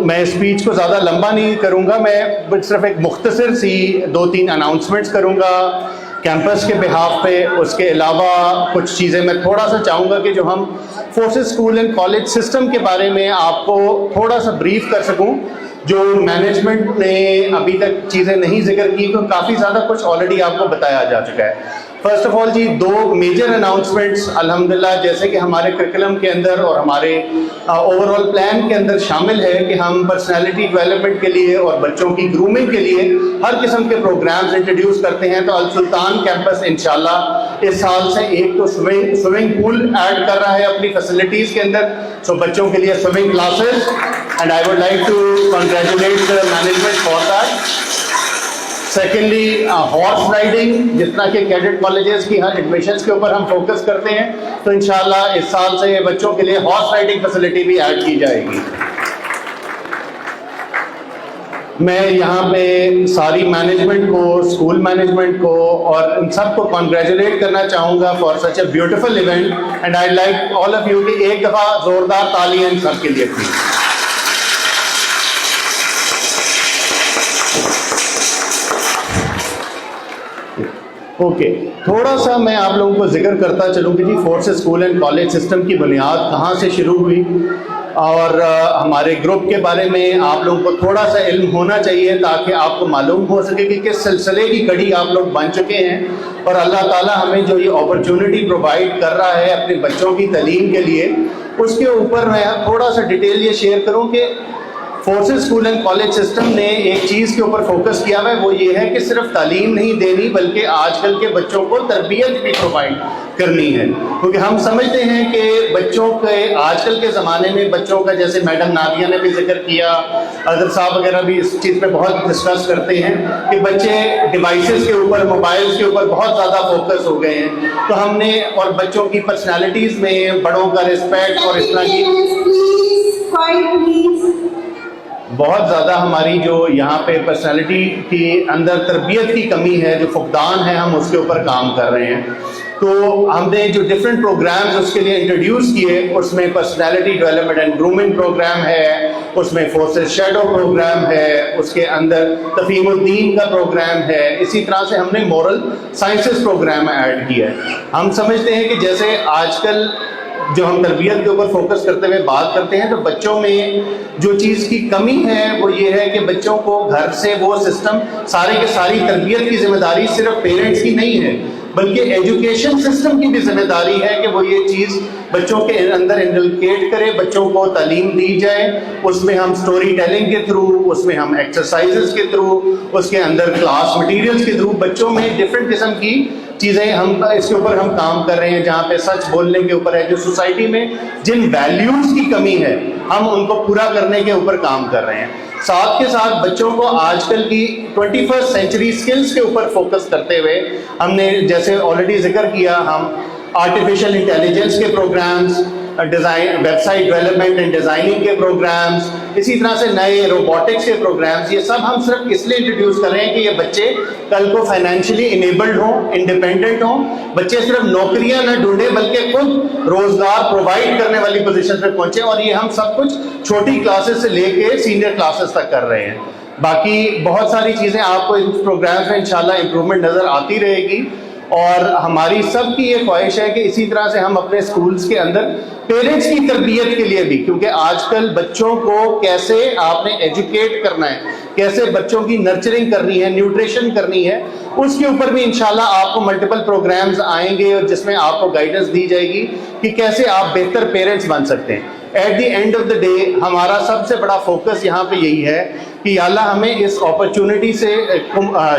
میں اسپیچ کو زیادہ لمبا نہیں کروں گا, میں صرف ایک مختصر سی 2-3 اناؤنسمنٹس کروں گا کیمپس کے بہاف پہ. اس کے علاوہ کچھ چیزیں میں تھوڑا سا چاہوں گا کہ جو ہم forces school and college system کے بارے میں آپ کو تھوڑا سا بریف کر سکوں, جو مینجمنٹ نے ابھی تک چیزیں نہیں ذکر کی, تو کافی زیادہ کچھ آلریڈی آپ کو بتایا جا چکا ہے. فرسٹ آف آل جی 2 میجر اناؤنسمنٹس الحمدللہ جیسے کہ ہمارے کرکلم کے اندر اور ہمارے اوور آل پلان کے اندر شامل ہے کہ ہم پرسنالٹی ڈیولپمنٹ کے لیے اور بچوں کی گرومنگ کے لیے ہر قسم کے پروگرامز انٹروڈیوس کرتے ہیں. تو السلطان کیمپس انشاءاللہ اس سال سے ایک تو سوئمنگ پول ایڈ کر رہا ہے اپنی فیسلٹیز کے اندر, سو بچوں کے لیے swimming classes, and I would like to congratulate the management for that. Secondly horse riding, جتنا کہ کیڈٹ کالجز کی ہر ایڈمیشنز کے اوپر ہم فوکس کرتے ہیں, تو انشاءاللہ اس سال سے بچوں کے لیے ہارس رائڈنگ فیسلٹی بھی ایڈ کی جائے گی. میں یہاں پہ ساری مینجمنٹ کو, اسکول مینجمنٹ کو اور ان سب کو کنگریچولیٹ کرنا چاہوں گا for such a beautiful event, and I like all of you کہ ایک دفعہ زوردار تالیاں ان سب کے لیے تھی. اوکے, تھوڑا سا میں آپ لوگوں کو ذکر کرتا چلوں کہ جی forces school and college system کی بنیاد کہاں سے شروع ہوئی, اور ہمارے گروپ کے بارے میں آپ لوگوں کو تھوڑا سا علم ہونا چاہیے تاکہ آپ کو معلوم ہو سکے کہ کس سلسلے کی کڑی آپ لوگ بن چکے ہیں, اور اللہ تعالیٰ ہمیں جو یہ اپرچونٹی پرووائڈ کر رہا ہے اپنے بچوں کی تعلیم کے لیے, اس کے اوپر میں تھوڑا سا ڈیٹیل یہ شیئر کروں کہ forces school and college system نے ایک چیز کے اوپر فوکس کیا ہوا ہے, وہ یہ ہے کہ صرف تعلیم نہیں دینی بلکہ آج کل کے بچوں کو تربیت بھی پرووائڈ کرنی ہے. کیونکہ ہم سمجھتے ہیں کہ بچوں کے آج کل کے زمانے میں بچوں کا, جیسے میڈم نادیہ نے بھی ذکر کیا, حضرت صاحب وغیرہ بھی اس چیز پہ بہت ڈسکس کرتے ہیں کہ بچے ڈیوائسز کے اوپر, موبائلس کے اوپر بہت زیادہ فوکس ہو گئے ہیں. تو ہم نے اور بچوں کی پرسنالٹیز میں بڑوں کا رسپیکٹ اور اس طرح کی بہت زیادہ ہماری جو یہاں پہ پرسنالٹی کی اندر تربیت کی کمی ہے, جو فقدان ہے, ہم اس کے اوپر کام کر رہے ہیں. تو ہم نے جو ڈفرینٹ پروگرامز اس کے لیے انٹروڈیوس کیے, اس میں personality development and grooming programme ہے, اس میں فورسز شیڈو پروگرام ہے, اس کے اندر تفہیم الدین کا پروگرام ہے, اسی طرح سے ہم نے مورل سائنسز پروگرام ایڈ کیا ہے. ہم سمجھتے ہیں کہ جیسے آج کل جو ہم تربیت کے اوپر فوکس کرتے ہوئے بات کرتے ہیں, تو بچوں میں جو چیز کی کمی ہے وہ یہ ہے کہ بچوں کو گھر سے وہ سسٹم سارے کے ساری تربیت کی ذمہ داری صرف پیرنٹس کی نہیں ہے, بلکہ ایجوکیشن سسٹم کی بھی ذمہ داری ہے کہ وہ یہ چیز بچوں کے اندر انکلکیٹ کرے, بچوں کو تعلیم دی جائے. اس میں ہم سٹوری ٹیلنگ کے تھرو, اس میں ہم ایکسرسائزز کے تھرو, اس کے اندر کلاس مٹیریلز کے تھرو بچوں میں ڈفرینٹ قسم کی چیزیں ہم اس کے اوپر ہم کام کر رہے ہیں, جہاں پہ سچ بولنے کے اوپر ہے. جو سوسائٹی میں جن ویلیوز کی کمی ہے ہم ان کو پورا کرنے کے اوپر کام کر رہے ہیں. ساتھ کے ساتھ بچوں کو آج کل کی 21st سینچری سکلز کے اوپر فوکس کرتے ہوئے ہم نے, جیسے آلریڈی ذکر کیا, ہم آرٹیفیشل انٹیلیجنس کے programmes, design, web site development and designing کے پروگرامز, اسی طرح سے نئے روبوٹکس کے پروگرامز, یہ سب ہم صرف اس لیے انٹروڈیوس کر رہے ہیں کہ یہ بچے کل کو فائنینشلی انیبلڈ ہوں, انڈیپینڈنٹ ہوں. بچے صرف نوکریاں نہ ڈھونڈیں بلکہ خود روزگار پرووائڈ کرنے والی پوزیشن پہ پہنچے, اور یہ ہم سب کچھ چھوٹی کلاسز سے لے کے سینئر کلاسز تک کر رہے ہیں. باقی بہت ساری چیزیں آپ کو اس پروگرام میں انشاءاللہ امپرومنٹ نظر آتی رہے گی, اور ہماری سب کی یہ خواہش ہے کہ اسی طرح سے ہم اپنے اسکولز کے اندر پیرنٹس کی تربیت کے لیے بھی, کیونکہ آج کل بچوں کو کیسے آپ نے ایجوکیٹ کرنا ہے, کیسے بچوں کی نرچرنگ کرنی ہے, نیوٹریشن کرنی ہے, اس کے اوپر بھی انشاءاللہ آپ کو ملٹیپل پروگرامز آئیں گے, اور جس میں آپ کو گائیڈنس دی جائے گی کہ کیسے آپ بہتر پیرنٹس بن سکتے ہیں. At the end of the day ہمارا سب سے بڑا فوکس یہاں پہ یہی ہے کہ یا اللہ ہمیں اس اپرچونٹی سے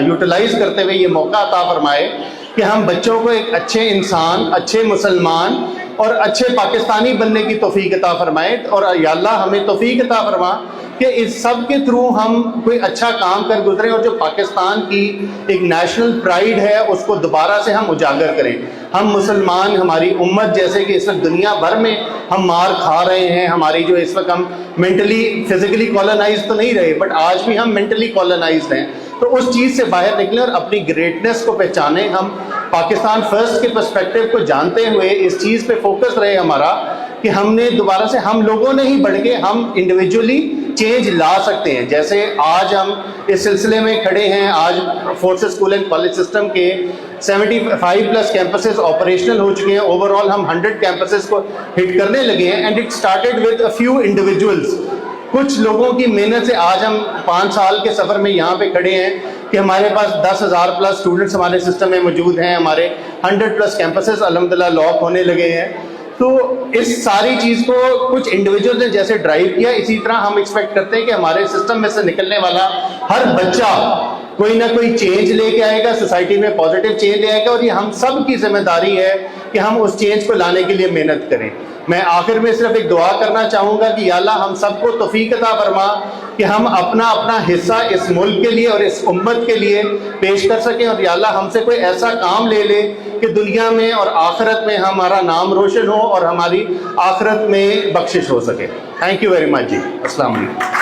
یوٹیلائز کرتے ہوئے یہ موقع عطا فرمائے کہ ہم بچوں کو ایک اچھے انسان, اچھے مسلمان اور اچھے پاکستانی بننے کی توفیق عطا فرمائے. اور یا اللہ ہمیں توفیق عطا فرما کہ اس سب کے تھرو ہم کوئی اچھا کام کر گزریں, اور جو پاکستان کی ایک نیشنل پرائیڈ ہے اس کو دوبارہ سے ہم اجاگر کریں. ہم مسلمان, ہماری امت, جیسے کہ اس وقت دنیا بھر میں ہم مار کھا رہے ہیں, ہماری جو اس وقت ہم مینٹلی فزیکلی کالونائز تو نہیں رہے, بٹ آج بھی ہم مینٹلی کالونائزڈ ہیں. تو اس چیز سے باہر نکلیں اور اپنی گریٹنس کو پہچانیں. ہم پاکستان فرسٹ کے پرسپیکٹیو کو جانتے ہوئے اس چیز پہ فوکس رہے ہمارا کہ ہم نے دوبارہ سے ہم لوگوں نے ہی بڑھ کے ہم انڈیویجولی چینج لا سکتے ہیں. جیسے آج ہم اس سلسلے میں کھڑے ہیں, آج forces school and college system کے 75+ کیمپسز آپریشنل ہو چکے ہیں. اوور آل ہم 100 کیمپسز کو ہٹ کرنے لگے ہیں. And it started with a few individuals. کچھ لوگوں کی محنت سے آج ہم 5 سال کے سفر میں یہاں پہ کھڑے ہیں کہ ہمارے پاس 10,000+ اسٹوڈنٹس ہمارے سسٹم میں موجود ہیں. ہمارے 100+ کیمپسز الحمدللہ لاک ہونے لگے ہیں. تو اس ساری چیز کو کچھ انڈیویجول نے جیسے ڈرائیو کیا, اسی طرح ہم ایکسپیکٹ کرتے ہیں کہ ہمارے سسٹم میں سے نکلنے والا ہر بچہ کوئی نہ کوئی چینج لے کے آئے گا, سوسائٹی میں پازیٹیو چینج لے آئے گا, اور یہ ہم سب کی ذمہ داری ہے کہ ہم اس چینج کو لانے کے لیے محنت کریں. میں آخر میں صرف ایک دعا کرنا چاہوں گا کہ یا اللہ ہم سب کو توفیق عطا فرما کہ ہم اپنا حصہ اس ملک کے لیے اور اس امت کے لیے پیش کر سکیں, اور یا اللہ ہم سے کوئی ایسا کام لے لے کہ دنیا میں اور آخرت میں ہمارا نام روشن ہو اور ہماری آخرت میں بخشش ہو سکے. تھینک یو ویری مچ جی. السلام علیکم.